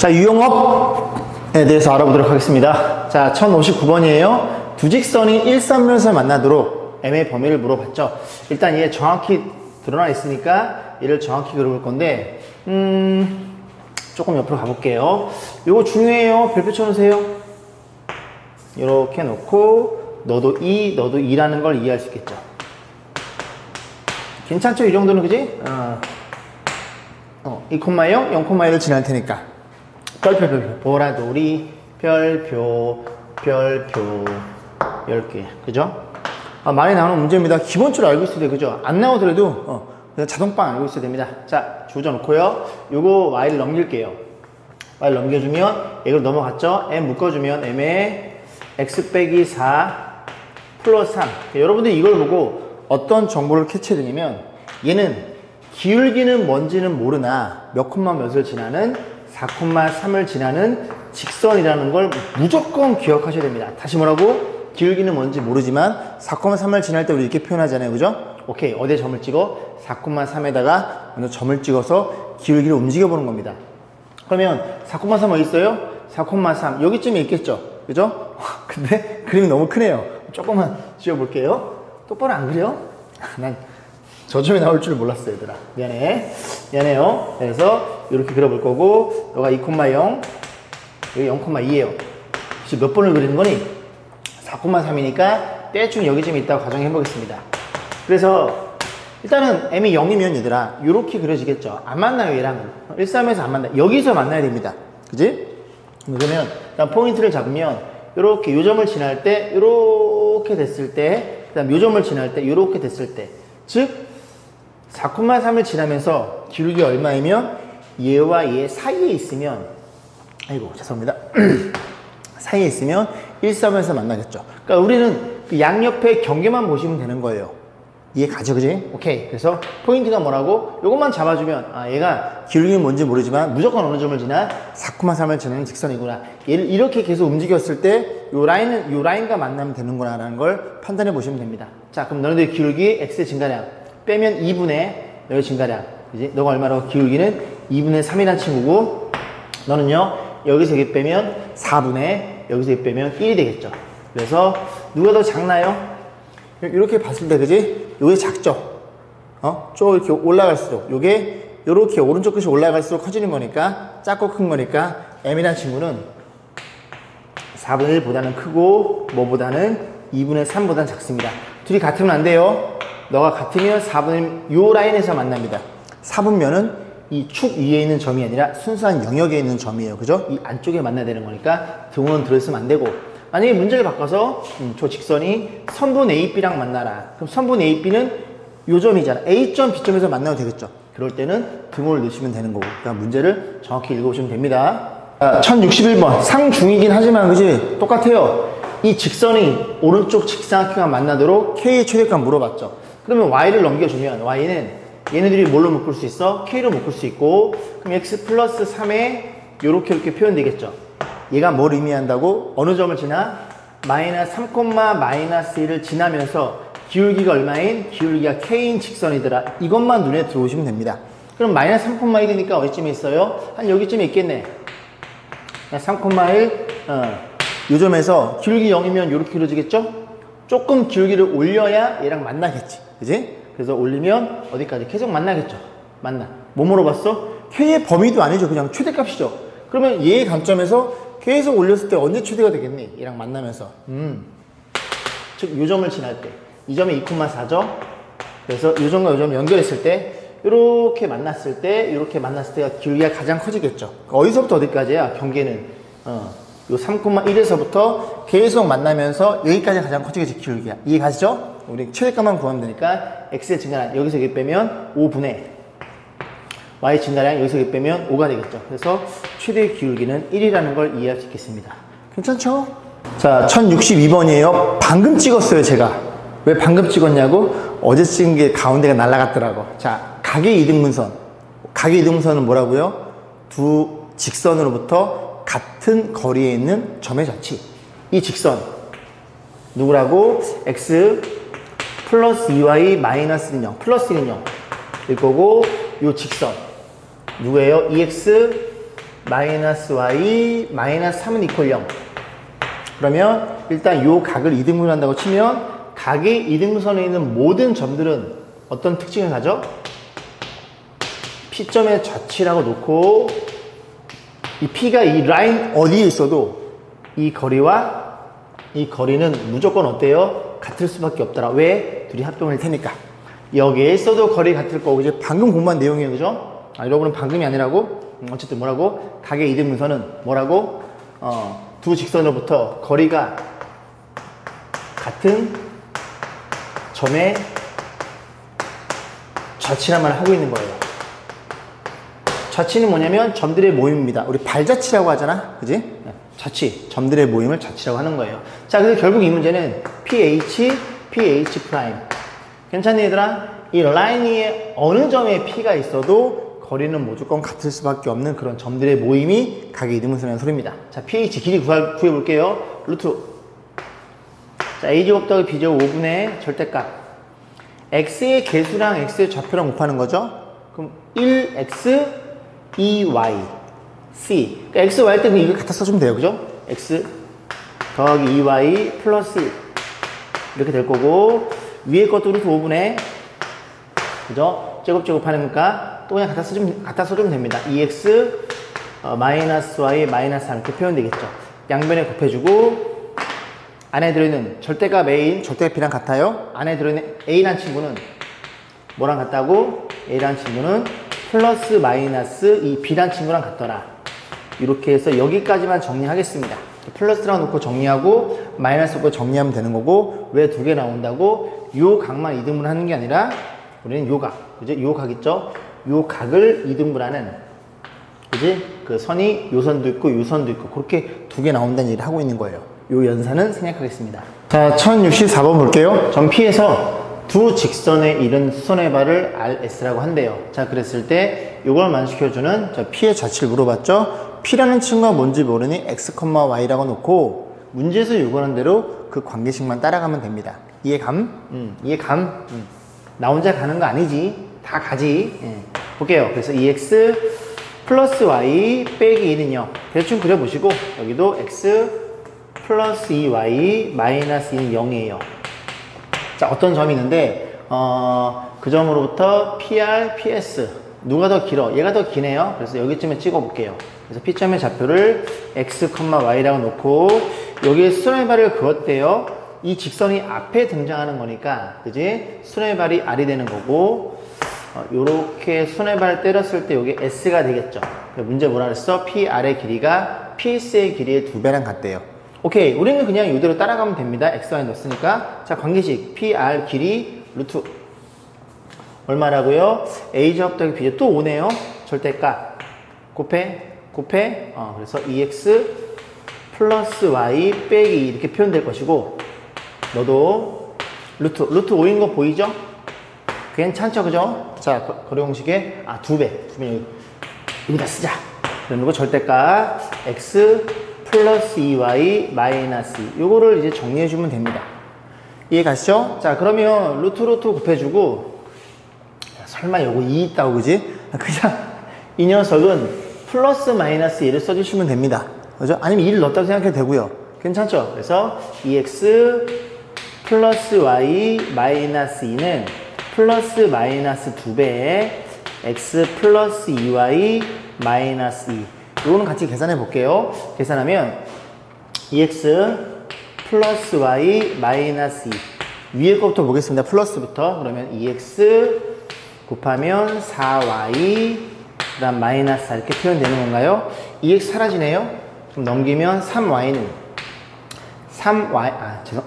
자, 유형업에 대해서 알아보도록 하겠습니다. 자, 1059번이에요. 두 직선이 1,3면에서 만나도록 M의 범위를 물어봤죠. 일단 얘 정확히 드러나 있으니까 얘를 정확히 그려볼 건데, 조금 옆으로 가볼게요. 요거 중요해요. 별표 쳐놓으세요. 이렇게 놓고, 너도 2, 너도 2라는 걸 이해할 수 있겠죠. 괜찮죠? 이 정도는, 그지? 2,0, 0,1을 지날 테니까. 별표, 보라돌이, 별표, 10개. 그죠? 많이 나오는 문제입니다. 기본적으로 알고 있어야 돼. 그죠? 안 나오더라도, 그냥 자동빵 알고 있어야 됩니다. 자, 주저 놓고요. 요거 Y를 넘길게요. Y를 넘겨주면, 이걸 넘어갔죠? M 묶어주면, M에 X 빼기 4 플러스 3. 여러분들이 이걸 보고 어떤 정보를 캐치해야 되냐면, 얘는 기울기는 뭔지는 모르나 몇 콤마 몇을 지나는 4,3을 지나는 직선이라는 걸 무조건 기억하셔야 됩니다. 다시 뭐라고? 기울기는 뭔지 모르지만 4,3을 지날 때 우리 이렇게 표현하잖아요. 그죠? 오케이. 어디에 점을 찍어? 4,3에다가 먼저 점을 찍어서 기울기를 움직여 보는 겁니다. 그러면 4,3 어디 있어요? 4,3 여기쯤에 있겠죠? 그죠? 근데 그림이 너무 크네요. 조금만 지워볼게요. 똑바로 안 그려? 난 저점이 나올 줄 몰랐어요, 얘들아. 미안해요. 그래서 이렇게 그려볼 거고, 여기가 2,0, 여기 0,2예요. 지금 몇 번을 그리는 거니? 4,3이니까 대충 여기쯤에 있다고 가정해 보겠습니다. 그래서 일단은 M이 0이면 얘들아, 이렇게 그려지겠죠. 안 만나요, 얘랑은. 1,3에서 안 만나요. 여기서 만나야 됩니다. 그지? 그러면 일단 포인트를 잡으면 이렇게 요점을 지날 때, 이렇게 됐을 때, 그 다음 요점을 지날 때, 이렇게 됐을 때, 즉 4,3을 지나면서 기울기 얼마이면 얘와 얘 사이에 있으면, 아이고 죄송합니다. 사이에 있으면 1,3에서 만나겠죠. 그러니까 우리는 그 양옆에 경계만 보시면 되는 거예요. 이해 가죠, 그지? 오케이. 그래서 포인트가 뭐라고? 요것만 잡아주면, 얘가 기울기는 뭔지 모르지만 무조건 어느 점을 지나 4,3을 지나는 직선이구나. 얘를 이렇게 계속 움직였을 때 요 라인과 만나면 되는구나 라는 걸 판단해 보시면 됩니다. 자, 그럼 너네들 기울기 X의 증가량 빼면 2분의 너의 증가량, 그지? 너가 얼마라고? 기울기는 2분의 3이라는 친구고, 너는요 여기서 여기 빼면 4분의 여기서 여기 빼면 1이 되겠죠. 그래서 누가 더 작나요? 이렇게 봤을 때, 그지? 요게 작죠? 쭉 이렇게 올라갈수록, 요게 요렇게 오른쪽 끝이 올라갈수록 커지는 거니까, 작고 큰 거니까, M이라는 친구는 4분의 1보다는 크고, 뭐보다는 2분의 3보다는 작습니다. 둘이 같으면 안 돼요. 너가 같으면 4분의 1, 요 라인에서 만납니다. 4분면은 이 축 위에 있는 점이 아니라 순수한 영역에 있는 점이에요. 그죠? 이 안쪽에 만나야 되는 거니까 등호는 들어있으면 안 되고, 만약에 문제를 바꿔서 저 직선이 선분 AB랑 만나라. 그럼 선분 AB는 요 점이잖아. A점, B점에서 만나면 되겠죠. 그럴 때는 등호를 넣으시면 되는 거고. 그러니까 문제를 정확히 읽어보시면 됩니다. 1061번. 상중이긴 하지만, 그지? 똑같아요. 이 직선이 오른쪽 직사각형과 만나도록 K의 최대값 물어봤죠. 그러면 Y를 넘겨주면 Y는 얘네들이 뭘로 묶을 수 있어? K로 묶을 수 있고, 그럼 X 플러스 3에 이렇게 표현되겠죠. 얘가 뭘 의미한다고? 어느 점을 지나? 마이너스 3, 마이너스 1을 지나면서 기울기가 얼마인? 기울기가 K인 직선이더라. 이것만 눈에 들어오시면 됩니다. 그럼 마이너스 3,1이니까 어디쯤에 있어요? 한 여기쯤에 있겠네. 3,1, 요 점에서 기울기 0이면 이렇게 그려지겠죠? 조금 기울기를 올려야 얘랑 만나겠지. 그지? 그래서 올리면 어디까지? 계속 만나겠죠. 뭐 물어봤어? K의 범위도 아니죠. 그냥 최대값이죠. 그러면 얘의 관점에서 계속 올렸을 때 언제 최대가 되겠니? 얘랑 만나면서. 즉, 요 점을 지날 때. 이 점이 2,4죠? 그래서 요 점과 요 점 연결했을 때, 이렇게 만났을 때가 기울기가 가장 커지겠죠. 어디서부터 어디까지야? 경계는. 요 3,1에서부터 계속 만나면서 여기까지 가장 커지겠지, 기울기가. 이해 가시죠? 우리 최대값만 구하면 되니까, X의 증가량, 여기서 여기 빼면 5분의 Y 증가량, 여기서 여기 빼면 5가 되겠죠. 그래서 최대 기울기는 1이라는 걸 이해할 수 있겠습니다. 괜찮죠? 자, 1062번이에요. 방금 찍었어요, 제가. 왜 방금 찍었냐고? 어제 찍은 게 가운데가 날아갔더라고. 자, 각의 이등분선. 각의 이등분선은 뭐라고요? 두 직선으로부터 같은 거리에 있는 점의 좌치. 이 직선 누구라고? X 플러스 2Y 마이너스 1은 0, 플러스 1은 0 일 거고, 요 직선 누구예요? EX 마이너스 y 마이너스 3은 이퀄 0. 그러면 일단 요 각을 이등분을 한다고 치면 각의 이등분선에 있는 모든 점들은 어떤 특징을 가져? P점의 좌치라고 놓고 이 P가 이 라인 어디에 있어도 이 거리와 이 거리는 무조건 어때요? 같을 수밖에 없더라. 왜? 둘이 합동일 테니까. 여기에 있어도 거리 같을 거고 이제 방금 공부한 내용이에요. 그죠? 여러분은 방금이 아니라고? 어쨌든 뭐라고? 각의 이등분선은 뭐라고? 두 직선으로부터 거리가 같은 점의 좌치란 말을 하고 있는 거예요. 좌치는 뭐냐면 점들의 모임입니다. 우리 발자치라고 하잖아. 그지? 좌치, 점들의 모임을 좌치라고 하는 거예요. 자, 그래서 결국 이 문제는 PH, PH 프라임. 괜찮니 얘들아? 이 라인 위에 어느 점에 P가 있어도 거리는 무조건 같을 수밖에 없는 그런 점들의 모임이 각의 이등분선이라는 소리입니다. 자, PH 길이 구해볼게요. 루트. 자, A제곱 더하기 B제곱 5분의 절대값. X의 개수랑 X의 좌표랑 곱하는 거죠. 그럼 1X 2y c. 그러니까 x, y 할 때 이거 갖다 써주면 돼요. 그죠? x 더하기 2y 플러스 1 이렇게 될 거고 위에 것도 루트 5분의 그죠? 제곱하니까 또 그냥 갖다 써주면 됩니다. 2x 마이너스 y 마이너스 3 이렇게 표현되겠죠. 양변에 곱해주고 안에 들어있는 절대값 a인 절대값 b랑 같아요. 안에 들어있는 a란 친구는 뭐랑 같다고? a란 친구는 플러스 마이너스 이 b란 친구랑 같더라. 이렇게 해서 여기까지만 정리하겠습니다. 플러스랑 놓고 정리하고 마이너스 놓고 정리하면 되는 거고 왜 두 개 나온다고? 요 각만 이등분하는 게 아니라 우리는 요 각, 그죠? 요 각 있죠? 요 각을 이등분하는 그지? 그 선이 요 선도 있고 요 선도 있고 그렇게 두 개 나온다는 얘기를 하고 있는 거예요. 요 연산은 생략하겠습니다. 자, 1064번 볼게요. 점 P에서 두 직선에 이른 수선의 발을 RS라고 한대요. 자, 그랬을 때 이걸 만족시켜주는 저 P의 좌치를 물어봤죠. P라는 친구가 뭔지 모르니 X, Y라고 놓고 문제에서 요구하는 대로 그 관계식만 따라가면 됩니다. 이해감? 이해감? 나 혼자 가는 거 아니지. 다 가지. 볼게요. 그래서 2X 플러스 Y 빼기 2는요. 대충 그려보시고 여기도 X 플러스 2Y 마이너스 2는 0이에요. 자, 어떤 점이 있는데 그 점으로부터 PR, PS 누가 더 길어? 얘가 더 기네요. 그래서 여기쯤에 찍어 볼게요. 그래서 P점의 좌표를 X, Y라고 놓고 여기에 수선의 발을 그었대요. 이 직선이 앞에 등장하는 거니까 그지? 수선의 발이 R이 되는 거고 요렇게 수선의 발을 때렸을 때 여기 S가 되겠죠. 문제 뭐라 그랬어? PR의 길이가 PS의 길이의 2배랑 같대요. 오케이, 우리는 그냥 이대로 따라가면 됩니다. x, y 넣었으니까. 자, 관계식 PR 길이 루트 얼마라고요? a제곱 더하기 b제곱 또 5네요. 절대값 곱해 그래서 2x 플러스 y 빼기 2 이렇게 표현될 것이고 너도 루트 5인 거 보이죠? 괜찮죠, 그죠? 자, 거리 공식에 2배 여기다 쓰자. 그리고 절대값 x 플러스 2y 마이너스 2 요거를 이제 정리해주면 됩니다. 이해 가시죠? 자, 그러면 루트 곱해주고 설마 요거 2 있다고 그지? 그냥 이 녀석은 플러스 마이너스 1을 써주시면 됩니다. 그죠? 아니면 2를 넣었다고 생각해도 되고요. 괜찮죠? 그래서 2x 플러스 y 마이너스 2는 플러스 마이너스 2배의 x 플러스 2y 마이너스 2 이거는 같이 계산해 볼게요. 계산하면 2x 플러스 y 마이너스 2 위에 것부터 보겠습니다. 플러스부터 그러면 2x 곱하면 4y 그 다음 마이너스 4 이렇게 표현되는 건가요? 2x 사라지네요. 그럼 넘기면 3y는 3y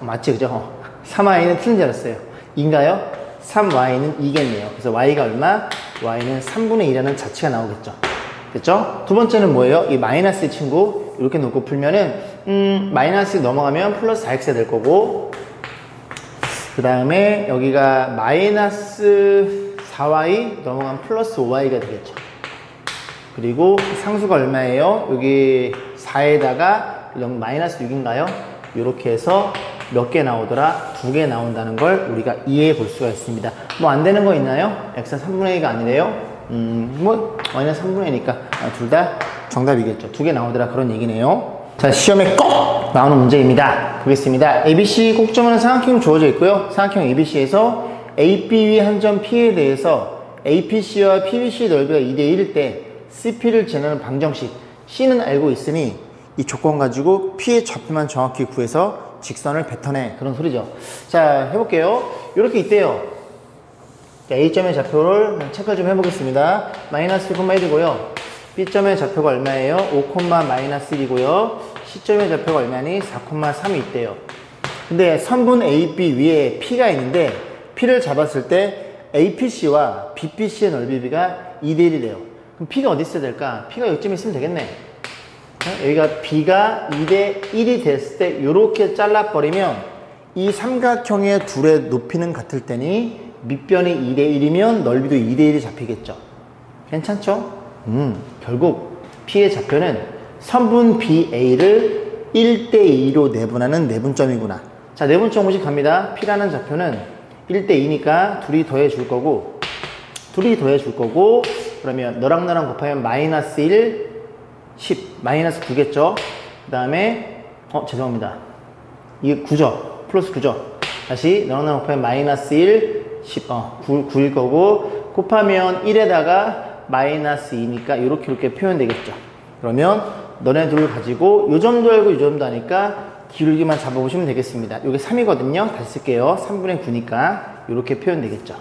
맞지 그죠? 3y는 틀린 줄 알았어요. 인가요? 3y는 2겠네요. 그래서 y가 얼마? y는 3분의 2라는 자치가 나오겠죠. 됐죠? 두 번째는 뭐예요? 이 마이너스 친구 이렇게 놓고 풀면은 마이너스 넘어가면 플러스 4x가 될 거고 그 다음에 여기가 마이너스 4y 넘어가면 플러스 5y가 되겠죠. 그리고 상수가 얼마예요? 여기 4에다가 마이너스 6인가요? 이렇게 해서 몇 개 나오더라? 2개 나온다는 걸 우리가 이해해 볼 수가 있습니다. 뭐 안 되는 거 있나요? x가 3분의 2가 아니래요? 뭐 마이너스 3분의 2니까 둘 다 정답이겠죠. 두 개 나오더라 그런 얘기네요. 자, 시험에 꼭 나오는 문제입니다. 보겠습니다. ABC 꼭점은 삼각형 주어져 있고요. 삼각형 ABC에서 AB의 한 점 P에 대해서 APC와 PBC 넓이가 2대1일 때 CP를 재는 방정식. C는 알고 있으니 이 조건 가지고 P의 좌표만 정확히 구해서 직선을 뱉어내. 그런 소리죠. 자, 해볼게요. 이렇게 있대요. A점의 좌표를 체크 좀 해보겠습니다. 마이너스 1,1이고요. B점의 좌표가 얼마예요? 5,-1이고요. C점의 좌표가 얼마니? 4,3이 있대요. 근데 선분 AB 위에 P가 있는데 P를 잡았을 때 APC와 BPC의 넓이가 2대1이래요. 그럼 P가 어디 있어야 될까? P가 여기쯤에 있으면 되겠네. 여기가 B가 2대1이 됐을 때 이렇게 잘라버리면 이 삼각형의 둘의 높이는 같을 테니 밑변이 2대1이면 넓이도 2대1이 잡히겠죠. 괜찮죠? 결국 P의 좌표는 선분 BA를 1대2로 내분하는 내분점이구나. 자, 내분점 공식 갑니다. P라는 좌표는 1대2니까 둘이 더해줄 거고 그러면 너랑 나랑 곱하면 마이너스 1, 10, 마이너스 9겠죠? 그 다음에 죄송합니다. 이게 9죠? 플러스 9죠? 다시 너랑 나랑 곱하면 마이너스 1, 10, 9일 거고 곱하면 1에다가 마이너스 2니까 이렇게 표현되겠죠. 그러면 너네 둘을 가지고 요 점도 알고 요 점도 아니까 기울기만 잡아보시면 되겠습니다. 이게 3이거든요. 다시 쓸게요. 3분의 9니까 이렇게 표현되겠죠.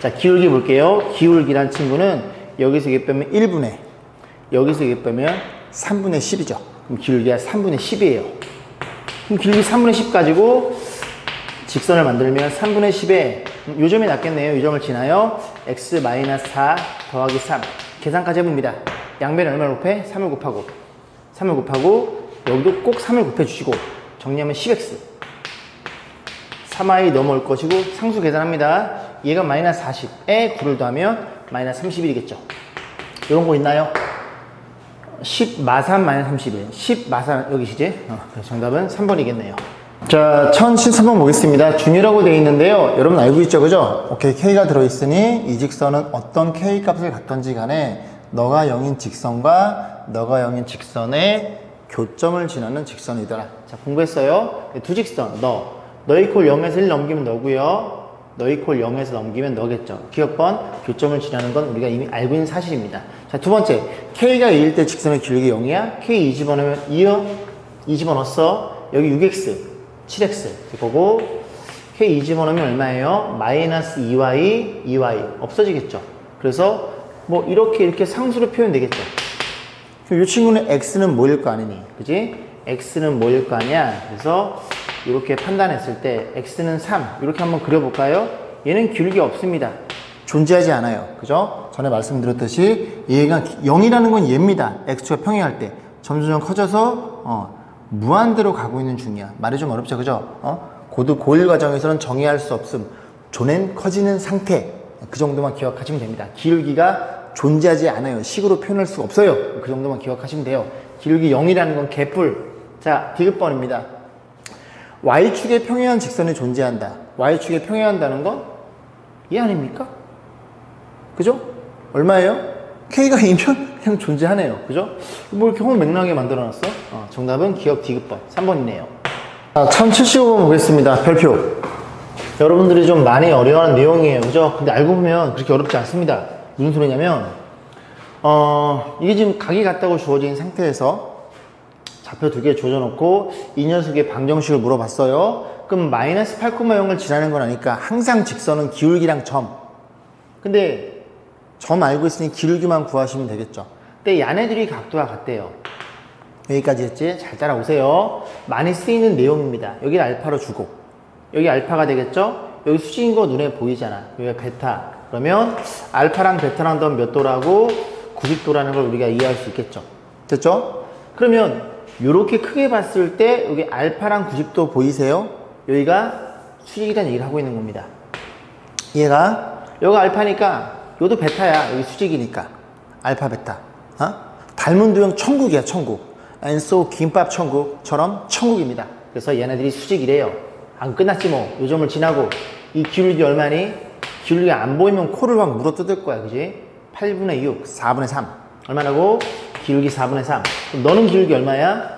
자, 기울기 볼게요. 기울기란 친구는 여기서 이게 빼면 1분의, 여기서 이게 빼면 3분의 10이죠. 그럼 기울기가 3분의 10이에요. 그럼 기울기 3분의 10 가지고 직선을 만들면 3분의 10에 요 점이 낫겠네요. 이 점을 지나요. x-4 더하기 3 계산까지 해봅니다. 양변에 얼마를 곱해? 3을 곱하고 여기도 꼭 3을 곱해 주시고 정리하면 10x 3i 넘어올 것이고 상수 계산합니다. 얘가 마이너스 40에 9를 더하면 마이너스 31이겠죠. 이런 거 있나요? 10 마산 마이너스 31 10 마산 여기시지? 그래서 정답은 3번이겠네요. 자, 1013번 보겠습니다. 준이라고 되어 있는데요. 여러분 알고 있죠? 그죠? 오케이, K가 들어있으니 이 직선은 어떤 K 값을 갖던지 간에 너가 0인 직선과 너가 0인 직선의 교점을 지나는 직선이더라. 자, 공부했어요. 두 직선, 너 이퀄 0에서 1 넘기면 너고요. 너 이퀄 0에서 넘기면 너겠죠. 기억번, 교점을 지나는 건 우리가 이미 알고 있는 사실입니다. 자, 두 번째, K가 2일 때 직선의 기울기 0이야. K 2 집어넣으면 2 집어넣었어. 여기 6x, 7x 이거고 K 2 집어넣으면 얼마예요? 마이너스 2y 없어지겠죠. 그래서 뭐 이렇게 상수로 표현되겠죠. 그럼 이 친구는 x는 뭐일 거 아니니? 그지? x는 뭐일 거 아니야? 그래서 이렇게 판단했을 때 x는 3 이렇게 한번 그려볼까요? 얘는 기울기 없습니다. 존재하지 않아요. 그죠? 전에 말씀드렸듯이 얘가 0이라는 건 얘입니다. x축과 평행할 때 점점 커져서 무한대로 가고 있는 중이야. 말이 좀 어렵죠. 그죠? 고도 고1 과정에서는 정의할 수 없음. 조는 커지는 상태. 그 정도만 기억하시면 됩니다. 기울기가 존재하지 않아요. 식으로 표현할 수가 없어요. 그 정도만 기억하시면 돼요. 기울기 0이라는 건 개뿔. 자, 디귿번입니다. Y축에 평행한 직선이 존재한다. Y축에 평행한다는 건 이 아닙니까? 그죠? 얼마예요? K가 2면 그냥 존재하네요. 그죠? 뭐 이렇게 맥락하게 만들어놨어? 정답은 기억 디귿번 3번이네요. 1075번 보겠습니다. 별표. 여러분들이 좀 많이 어려워하는 내용이에요. 그죠? 근데 알고 보면 그렇게 어렵지 않습니다. 무슨 소리냐면 이게 지금 각이 같다고 주어진 상태에서 좌표 두 개 조져놓고 이 녀석의 방정식을 물어봤어요. 그럼 마이너스 8,0을 지나는 건 아니까 항상 직선은 기울기랑 점. 근데 점 알고 있으니 기울기만 구하시면 되겠죠. 근데 얘네들이 각도가 같대요. 여기까지 했지? 잘 따라오세요. 많이 쓰이는 내용입니다. 여기를 알파로 주고 여기 알파가 되겠죠? 여기 수직인 거 눈에 보이잖아. 여기가 베타. 그러면 알파랑 베타랑 더하면 몇 도라고? 90도라는 걸 우리가 이해할 수 있겠죠. 됐죠? 그러면 이렇게 크게 봤을 때 여기 알파랑 90도 보이세요? 여기가 수직이라는 얘기를 하고 있는 겁니다. 여기가 알파니까 여기도 베타야. 여기 수직이니까 알파 베타. 닮은 두형 천국이야. 천국. 엔소 김밥 천국처럼 천국입니다. 그래서 얘네들이 수직이래요. 안 끝났지 뭐. 요 점을 지나고 이 기울기 얼마니? 기울기가 안 보이면 코를 막 물어 뜯을 거야. 그지? 8분의 6 4분의 3 얼마라고? 기울기 4분의 3. 그럼 너는 기울기 얼마야?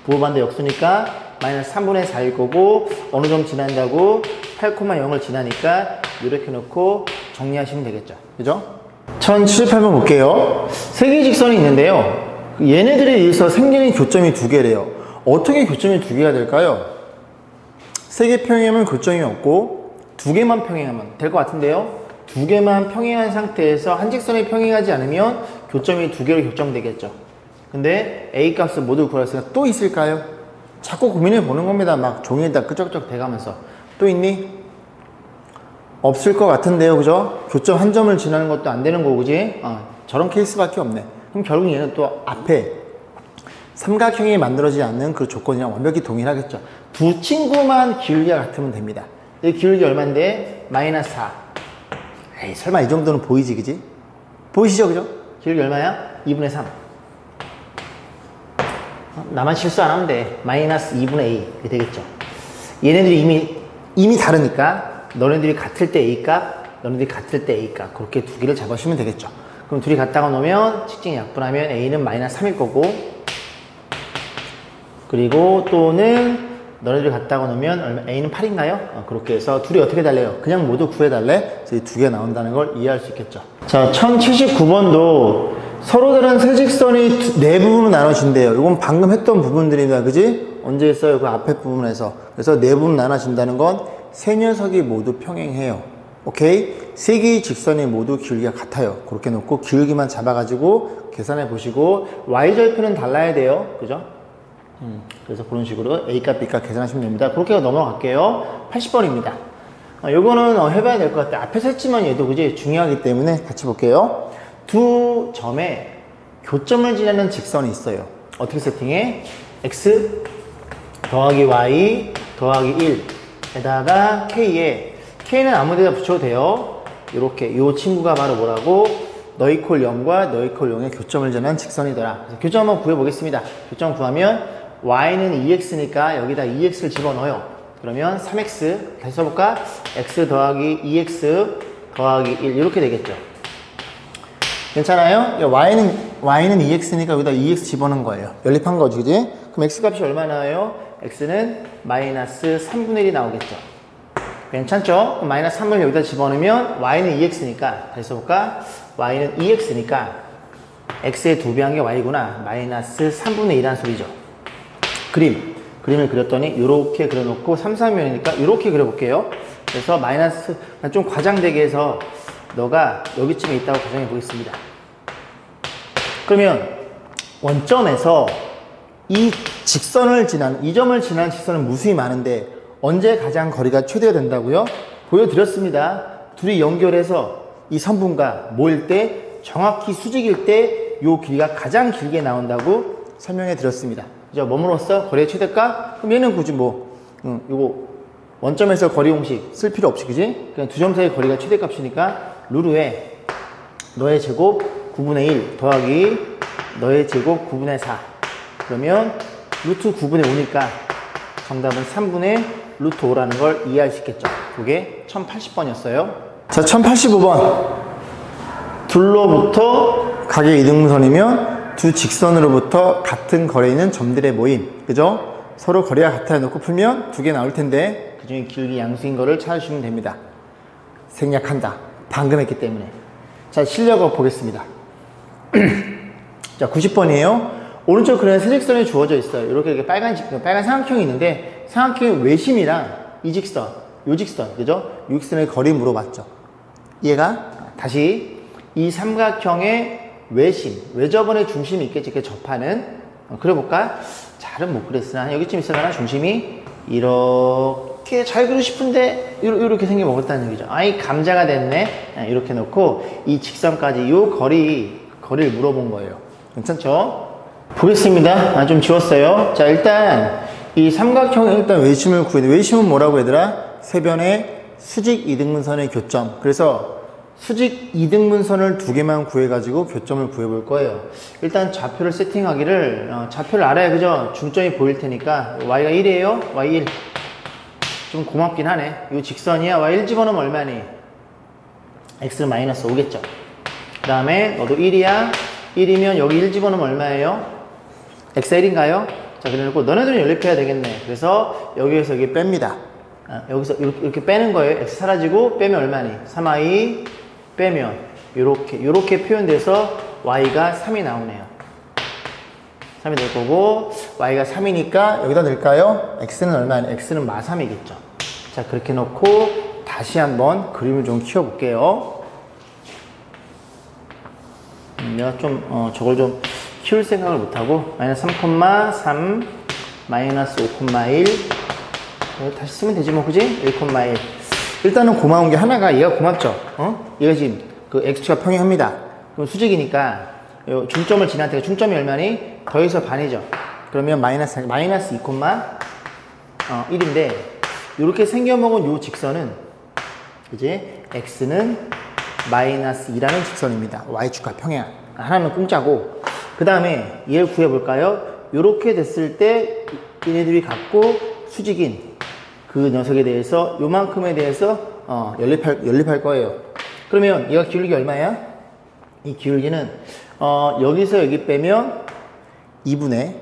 부호반대 역수니까 마이너스 3분의 4일 거고 어느 점 지난다고 8,0을 지나니까 이렇게 놓고 정리하시면 되겠죠. 그죠? 1078번 볼게요. 세 개의 직선이 있는데요. 얘네들에 의해서 생기는 교점이 두 개래요. 어떻게 교점이 두 개가 될까요? 세 개 평행하면 교점이 없고 두 개만 평행하면 될 것 같은데요. 두 개만 평행한 상태에서 한 직선이 평행하지 않으면 교점이 두 개로 결정되겠죠. 근데 A 값을 모두 구했으니까 또 있을까요? 자꾸 고민해 보는 겁니다. 막 종이에다 끄적끄적 대가면서. 또 있니? 없을 것 같은데요. 그죠? 교점 한 점을 지나는 것도 안 되는 거고, 그지? 저런 케이스밖에 없네. 그럼 결국 얘는 또 앞에 삼각형이 만들어지지 않는 그 조건이랑 완벽히 동일하겠죠. 두 친구만 기울기가 같으면 됩니다. 이 기울기 얼마인데? 마이너스 4. 에이, 설마 이 정도는 보이지, 그지? 보이시죠, 그죠? 기울기 얼마야? 2분의 3. 나만 실수 안 하면 돼. 마이너스 2분의 A. 이렇게 되겠죠. 얘네들이 이미 다르니까 너네들이 같을 때 A 값, 너네들이 같을 때 A 값. 그렇게 두 개를 잡으시면 되겠죠. 그럼 둘이 같다가 놓으면 측정이 약분하면 A는 마이너스 3일 거고, 그리고 또는 너네들이 같다가 놓으면 A는 8인가요? 그렇게 해서 둘이 어떻게 달래요? 그냥 모두 구해달래? 그래서 이 두 개 나온다는 걸 이해할 수 있겠죠. 자, 1079번도 서로 다른 세 직선이 네 부분으로 나눠진대요. 이건 방금 했던 부분들입니다. 그지? 언제 했어요? 그 앞에 부분에서. 그래서 네 부분 나눠진다는 건 세 녀석이 모두 평행해요. 오케이? 세 개의 직선이 모두 기울기가 같아요. 그렇게 놓고 기울기만 잡아가지고 계산해 보시고 y절표는 달라야 돼요. 그죠? 그래서 그런 식으로 A값, B값 계산하시면 됩니다. 그렇게 넘어갈게요. 80번입니다. 요거는 해봐야 될 것 같아요. 앞에서 했지만 얘도 그지? 중요하기 때문에 같이 볼게요. 두 점에 교점을 지나는 직선이 있어요. 어떻게 세팅해? x 더하기 y 더하기 1에다가 k에 k는 아무 데다 붙여도 돼요. 이렇게 요 친구가 바로 뭐라고? 너 이퀄 0과 너 이퀄 0의 교점을 지나는 직선이더라. 그래서 교점 한번 구해보겠습니다. 교점 구하면 y는 2x니까 여기다 2x를 집어넣어요. 그러면 3x 다시 써볼까? x 더하기 2x 더하기 1 이렇게 되겠죠. 괜찮아요? y는 2x니까 여기다 2x 집어넣은 거예요. 연립한 거지, 그지? 그럼 x값이 얼마 나와요? x는 마이너스 3분의 1이 나오겠죠. 괜찮죠? 그럼 마이너스 3분의 1 여기다 집어넣으면 y는 2x니까 다시 써볼까? y는 2x니까 x의 2배 한 게 y구나. 마이너스 3분의 1이라는 소리죠. 그림을 그렸더니 이렇게 그려놓고 3, 3면이니까 이렇게 그려볼게요. 그래서 마이너스 좀 과장되게 해서 너가 여기쯤에 있다고 가정해 보겠습니다. 그러면 원점에서 이 직선을 지나는, 이 점을 지나는 직선은 무수히 많은데 언제 가장 거리가 최대가 된다고요? 보여드렸습니다. 둘이 연결해서 이 선분과 모일 때 정확히 수직일 때 이 길이가 가장 길게 나온다고 설명해 드렸습니다. 그죠? 뭐므로써 거리의 최대값? 그럼 얘는 굳이 요거 원점에서 거리 공식 쓸 필요 없이, 그지? 그냥 두 점 사이의 거리가 최대값이니까 루루에 너의 제곱 9분의 1 더하기 너의 제곱 9분의 4 그러면 루트 9분의 5니까 정답은 3분의 루트 5라는 걸 이해할 수 있겠죠. 그게 1080번이었어요. 자, 1085번. 둘로부터 각의 이등분선이면 두 직선으로부터 같은 거리에 있는 점들의 모임. 그죠? 서로 거리가 같아 놓고 풀면 두 개 나올 텐데 그 중에 기울기 양수인 거를 찾아주시면 됩니다. 생략한다. 방금 했기 때문에. 자, 실력을 보겠습니다. 자, 90번이에요. 오른쪽 그래는 세 직선이 주어져 있어요. 이렇게 빨간 삼각형이 있는데 삼각형의 외심이랑 이 직선, 요 직선, 그죠? 요 직선의 거리 물어봤죠. 얘가 다시 이 삼각형의 외심, 외접원의 중심이 있겠지. 이렇게 접하는. 그려볼까? 잘은 못 그렸으나 여기쯤 있어가나 중심이 이렇게 잘 그리고 싶은데 이렇게 생겨 먹었다는 얘기죠. 아이 감자가 됐네. 이렇게 놓고 이 직선까지 요 거리를 물어본 거예요. 괜찮죠? 보겠습니다. 좀 지웠어요. 자, 일단 이 삼각형의 일단 외심을 구해야 돼. 외심은 뭐라고 얘들아? 세변의 수직 이등분선의 교점. 그래서 수직 이등분선을 두 개만 구해가지고 교점을 구해볼 거예요. 일단 좌표를 세팅하기를 좌표를 알아야 그죠? 중점이 보일 테니까 y가 1이에요. y 1. 좀 고맙긴 하네. 이 직선이야. y 1 집어넣으면 얼마니? x는 마이너스 5겠죠. 그 다음에 너도 1이야. 1이면 여기 1 집어넣으면 얼마예요? x가 1인가요? 자, 그래놓고 너네들은 연립해야 되겠네. 그래서 여기에서 여기 뺍니다. 여기서 이렇게 빼는 거예요. x 사라지고 빼면 얼마니? 3i 빼면 요렇게 표현돼서 y가 3이 나오네요. 3이 될 거고 y가 3이니까 여기다 넣을까요? x는 얼마니? x는 마3이겠죠. 자, 그렇게 놓고 다시 한번 그림을 좀 키워볼게요. 내가 좀 저걸 좀 키울 생각을 못하고 마이너스 3,3 마이너스 5,1 다시 쓰면 되지 뭐, 그지? 1,1 일단은 고마운 게 하나가 얘가 고맙죠. 얘가 지금 그 x축과 평행합니다. 그럼 수직이니까 요 중점을 지날 때가 중점이 얼마니? 더해서 반이죠. 그러면 마이너스 2,1인데 이렇게 생겨먹은 요 직선은 이제 x는 마이너스 2라는 직선입니다. y축과 평행. 하나는 공짜고 그 다음에 얘를 구해볼까요? 이렇게 됐을 때 얘네들이 갖고 수직인 그 녀석에 대해서 요만큼에 대해서 연립할 거예요. 그러면 얘가 기울기 얼마야? 이 기울기는 여기서 여기 빼면 2분의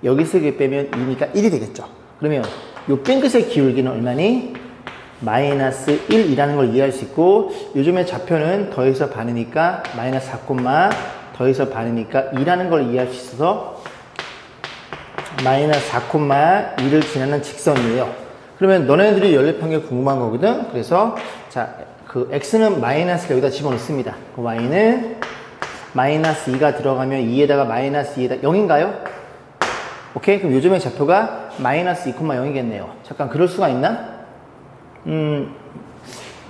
여기서 여기 빼면 2니까 1이 되겠죠. 그러면 요 핑크색 기울기는 얼마니? 마이너스 1이라는 걸 이해할 수 있고 요즘에 좌표는 더해서 반이니까 마이너스 4, 더해서 반이니까 2라는 걸 이해할 수 있어서 마이너스 4,2를 지나는 직선이에요. 그러면 너네들이 연립한 게 궁금한 거거든. 그래서 자, 그 x는 마이너스를 여기다 집어넣습니다. 그 y는 마이너스 2가 들어가면 2에다가 마이너스 2에다 0인가요? 오케이? 그럼 요즘의 좌표가 마이너스 2,0이겠네요. 잠깐 그럴 수가 있나?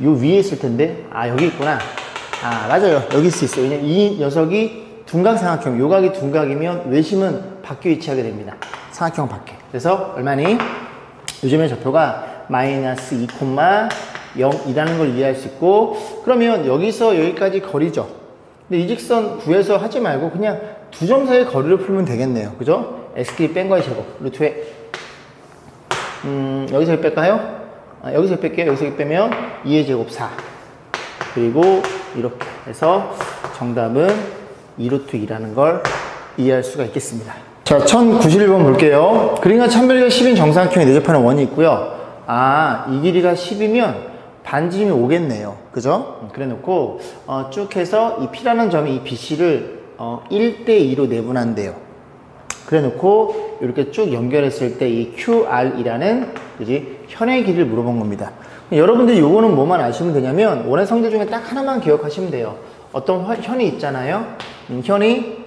요 위에 있을 텐데. 아, 여기 있구나. 아, 맞아요. 여기 있을 수 있어요. 왜냐면 이 녀석이 둔각삼각형, 요각이 둔각이면 외심은 밖에 위치하게 됩니다. 삼각형 밖에. 그래서 얼마니? 요즘의 좌표가 마이너스 2,0이라는 걸 이해할 수 있고 그러면 여기서 여기까지 거리죠. 근데 이 직선 구해서 하지 말고 그냥 두 점 사이의 거리를 풀면 되겠네요. 그죠? x끼리 뺀 거의 제곱. 루트에 여기서 여기 뺄까요? 여기서 뺄게요. 여기서 여기 빼면 2의 제곱 4 그리고 이렇게 해서 정답은 2루트 2라는 걸 이해할 수가 있겠습니다. 자, 1091번 볼게요. 그림과 천별기가 10인 정사각형에 내접하는 원이 있고요. 아, 이 길이가 10이면 반지름이 5겠네요. 그죠? 그래 놓고 쭉 해서 이 P라는 점이 이 BC를 1대2로 내분한대요. 그래 놓고 이렇게 쭉 연결했을 때 이 QR이라는 그지 현의 길이를 물어본 겁니다. 여러분들이 요거는 뭐만 아시면 되냐면 원의 성질 중에 딱 하나만 기억하시면 돼요. 어떤 현이 있잖아요. 현이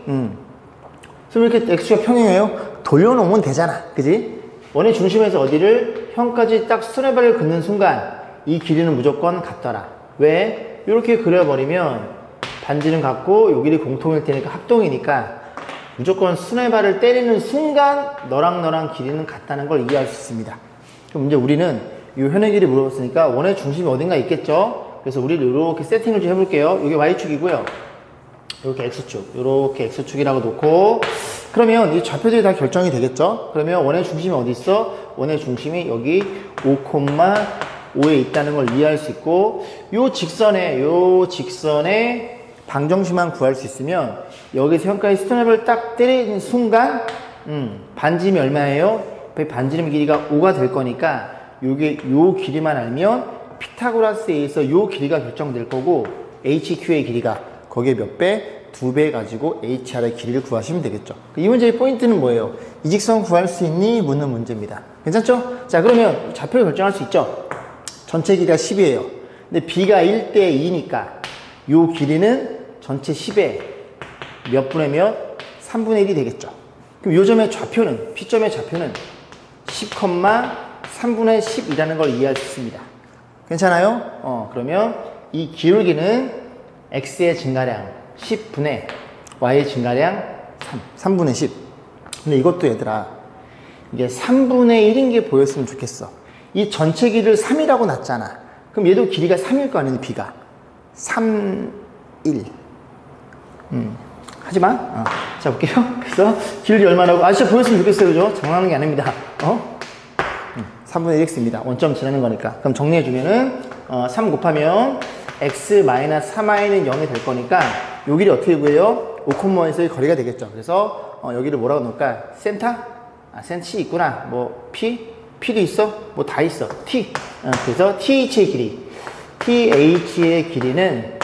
그럼 이렇게 x가 평행해요. 돌려놓으면 되잖아. 그지? 원의 중심에서 어디를 현까지 딱 수레발을 긋는 순간 이 길이는 무조건 같더라. 왜? 이렇게 그려버리면 반지름 같고 요 길이 공통일 테니까 합동이니까 무조건 수뇌발을 때리는 순간 너랑 길이는 같다는 걸 이해할 수 있습니다. 그럼 이제 우리는 이 현의 길이 물어봤으니까 원의 중심이 어딘가 있겠죠? 그래서 우리를 이렇게 세팅을 좀 해볼게요. 이게 y축이고요. 이렇게 x축, 이렇게 x축이라고 놓고 그러면 이 좌표들이 다 결정이 되겠죠? 그러면 원의 중심이 어디 있어? 원의 중심이 여기 5,5에 있다는 걸 이해할 수 있고 요 직선에 방정식만 구할 수 있으면 여기서 현까지 스톱을 딱 때리는 순간 반지름이 얼마예요? 반지름 길이가 5가 될 거니까 요 길이만 알면 피타고라스에 의해서 요 길이가 결정될 거고 HQ의 길이가 거기에 몇 배? 2배 가지고 HR의 길이를 구하시면 되겠죠. 이 문제의 포인트는 뭐예요? 이 직선 구할 수 있니? 묻는 문제입니다. 괜찮죠? 자, 그러면 좌표를 결정할 수 있죠? 전체 길이가 10이에요. 근데 B가 1대 2니까 요 길이는 전체 10에 몇 분의 몇? 3분의 1이 되겠죠. 그럼 요 점의 좌표는, P점의 좌표는 10,3분의 10이라는 걸 이해할 수 있습니다. 괜찮아요? 그러면 이 기울기는 X의 증가량 10분의 Y의 증가량 3분의 10. 근데 이것도 얘들아, 이게 3분의 1인 게 보였으면 좋겠어. 이 전체 길이를 3이라고 놨잖아. 그럼 얘도 길이가 3일 거 아니니, B가. 3, 1. 하지마. 자, 볼게요. 그래서 기울기 얼마라고? 진짜 보였으면 좋겠어요. 그죠? 장난하는 게 아닙니다. 3분의 1x입니다. 원점 지나는 거니까. 그럼 정리해주면은, 3 곱하면 x-3i는 0이 될 거니까, 요 길이 어떻게 구해요? 5,1에서의 거리가 되겠죠. 그래서 여기를 뭐라고 넣을까? 센터? 센치 있구나. 뭐 P도 있어? 뭐 다 있어. T. 그래서 TH의 길이. TH의 길이는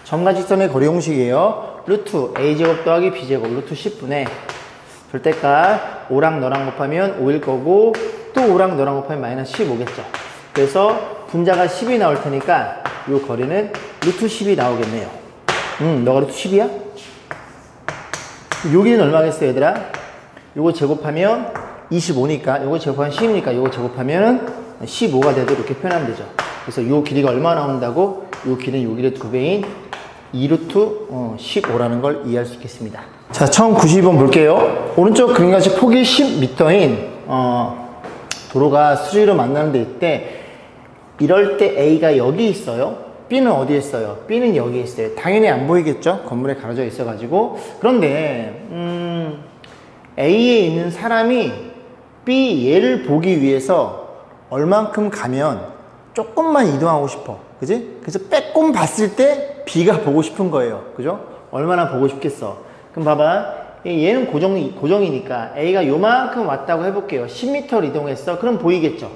점과 직선의 거리 공식이에요. 루트 A제곱 더하기 B제곱 루트 10분의 절대값 5랑 너랑 곱하면 5일 거고 또 5랑 너랑 곱하면 마이너스 15겠죠. 그래서 분자가 10이 나올 테니까 이 거리는 루트 10이 나오겠네요. 너가 루트 10이야? 여기는 얼마겠어요, 얘들아? 요거 제곱하면 25니까 요거 제곱하면 10이니까 요거 제곱하면 15가 돼도 이렇게 표현하면 되죠. 그래서 요 길이가 얼마 나온다고? 요 길이는 요 길의 2배인 2루트 15라는 걸 이해할 수 있겠습니다. 자, 1092번 볼게요. 오른쪽 그림같이 폭이 10m인 도로가 수지로 만나는 데 있대. 이럴 때 A가 여기 있어요. B는 어디에 있어요? B는 여기 있어요. 당연히 안 보이겠죠? 건물에 가려져 있어가지고. 그런데 A에 있는 사람이 B 얘를 보기 위해서 얼만큼 가면 조금만 이동하고 싶어. 그지? 그래서 빼꼼 봤을 때 B가 보고 싶은 거예요. 그죠? 얼마나 보고 싶겠어. 그럼 봐봐. 얘는 고정이니까 A가 요만큼 왔다고 해볼게요. 10m를 이동했어. 그럼 보이겠죠?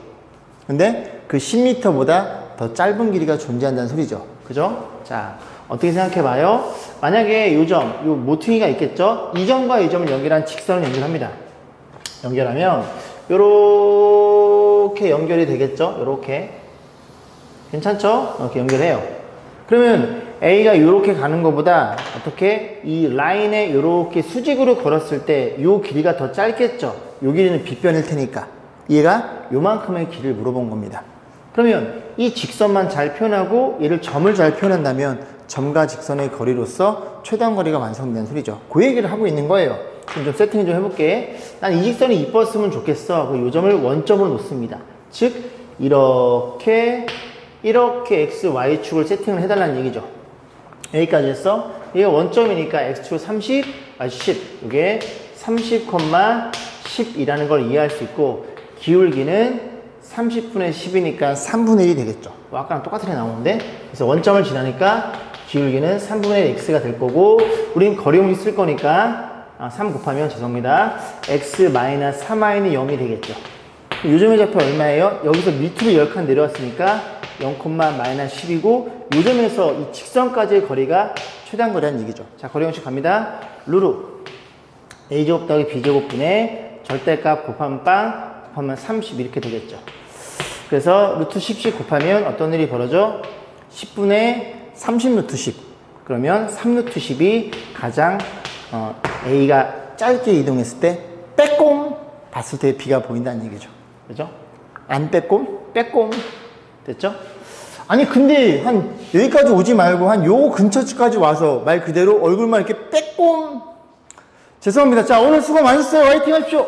근데 그 10m보다 더 짧은 길이가 존재한다는 소리죠. 그죠? 자, 어떻게 생각해 봐요? 만약에 요 모퉁이가 있겠죠? 이 점과 이 점을 연결한 직선을 연결합니다. 연결하면 요렇게 연결이 되겠죠? 요렇게. 괜찮죠? 이렇게 연결해요. 그러면 A가 요렇게 가는 것보다 어떻게 이 라인에 요렇게 수직으로 걸었을 때 요 길이가 더 짧겠죠? 요 길이는 빗변일 테니까 얘가 요만큼의 길을 물어본 겁니다. 그러면 이 직선만 잘 표현하고 얘를 점을 잘 표현한다면 점과 직선의 거리로서 최단 거리가 완성된다는 소리죠. 그 얘기를 하고 있는 거예요. 그럼 좀 세팅 좀 해볼게. 난 이 직선이 이뻤으면 좋겠어. 요 점을 원점으로 놓습니다. 즉 이렇게 X, Y축을 세팅을 해달라는 얘기죠. 여기까지 했어. 얘가 원점이니까 X축 30, Y축 10. 이게 30,10이라는 걸 이해할 수 있고 기울기는 30분의 10이니까 3분의 1이 되겠죠. 뭐 아까랑 똑같은 게 나오는데 그래서 원점을 지나니까 기울기는 3분의 1 X가 될 거고 우린 거리 공식 쓸 거니까 3 곱하면 죄송합니다. X 3Y는 0이 되겠죠. 요점의 좌표 얼마예요? 여기서 밑으로 10칸 내려왔으니까 0,-10이고 요점에서 이 직선까지의 거리가 최단 거리라는 얘기죠. 자, 거리 공식 갑니다. 루루 A제곱 더하기 B제곱 분의 절대값 곱하면 빵 곱하면 30 이렇게 되겠죠. 그래서 루트 10씩 곱하면 어떤 일이 벌어져? 10분의 30 루트 10 그러면 3 루트 10이 가장 A가 짧게 이동했을 때 빼꼼 봤을 때 B가 보인다는 얘기죠. 그죠? 안 빼꼼? 빼꼼 됐죠? 아니 근데 한 여기까지 오지 말고 한 요 근처까지 와서 말 그대로 얼굴만 이렇게 빼꼼 죄송합니다. 자, 오늘 수고 많으셨어요. 화이팅 하십시오.